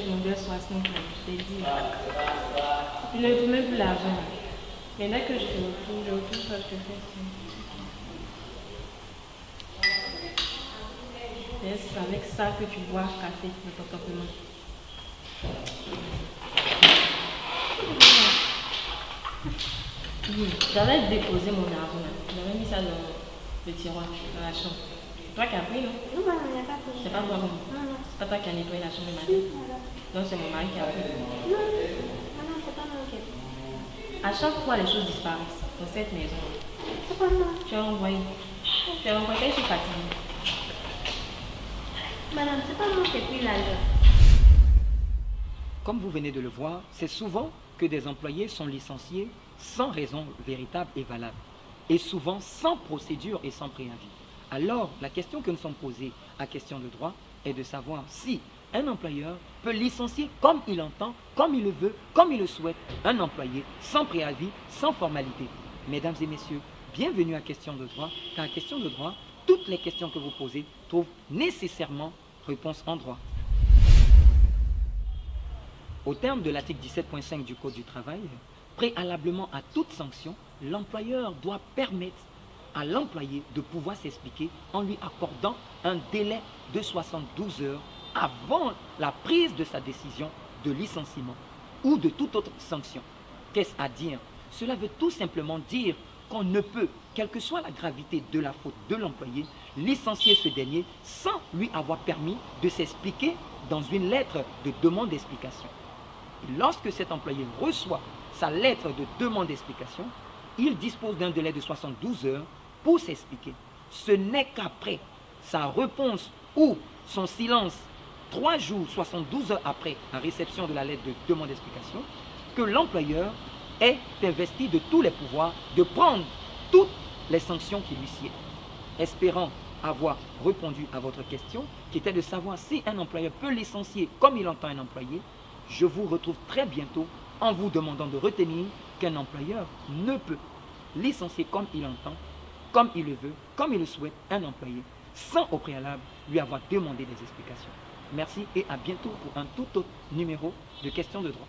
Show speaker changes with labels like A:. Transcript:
A: longueur 60 ans, je t'ai dit. Tu ne trouves même plus l'argent. Mais dès que je retrouve ça, je te fais ça. C'est avec ça que tu bois café, le comportement. J'avais déposé mon argent. J'avais mis ça dans le tiroir, dans la chambre. C'est toi qui as pris, non?
B: Non, madame, il n'y a pas pris.
A: C'est pas toi, non?
B: Non.
A: C'est pas toi qui as nettoyé la chambre le matin?
B: Si, madame.
A: Donc c'est mon mari qui a pris.
B: Non, c'est pas moi qui ai pris.
A: À chaque fois, les choses disparaissent dans cette maison.
B: C'est pas moi.
A: Tu as envoyé. Tu as envoyé, je suis fatiguée.
B: Madame, c'est pas moi qui ai pris l'argent.
C: Comme vous venez de le voir, c'est souvent que des employés sont licenciés sans raison véritable et valable, et souvent sans procédure et sans préavis. Alors, la question que nous sommes posées à question de droit est de savoir si un employeur peut licencier comme il entend, comme il le veut, comme il le souhaite, un employé sans préavis, sans formalité. Mesdames et messieurs, bienvenue à Question de droit, car à Question de droit, toutes les questions que vous posez trouvent nécessairement réponse en droit. Au terme de l'article 17.5 du Code du travail, préalablement à toute sanction, l'employeur doit permettre à l'employé de pouvoir s'expliquer en lui accordant un délai de 72 heures avant la prise de sa décision de licenciement ou de toute autre sanction. Qu'est-ce à dire? Cela veut tout simplement dire qu'on ne peut, quelle que soit la gravité de la faute de l'employé, licencier ce dernier sans lui avoir permis de s'expliquer dans une lettre de demande d'explication. Lorsque cet employé reçoit sa lettre de demande d'explication, il dispose d'un délai de 72 heures pour s'expliquer. Ce n'est qu'après sa réponse ou son silence, 3 jours, 72 heures après la réception de la lettre de demande d'explication, que l'employeur est investi de tous les pouvoirs de prendre toutes les sanctions qui lui sied. Espérant avoir répondu à votre question, qui était de savoir si un employeur peut licencier comme il entend un employé, je vous retrouve très bientôt en vous demandant de retenir qu'un employeur ne peut licencier comme il entend, comme il le veut, comme il le souhaite, un employé, sans au préalable lui avoir demandé des explications. Merci et à bientôt pour un tout autre numéro de Questions de droit.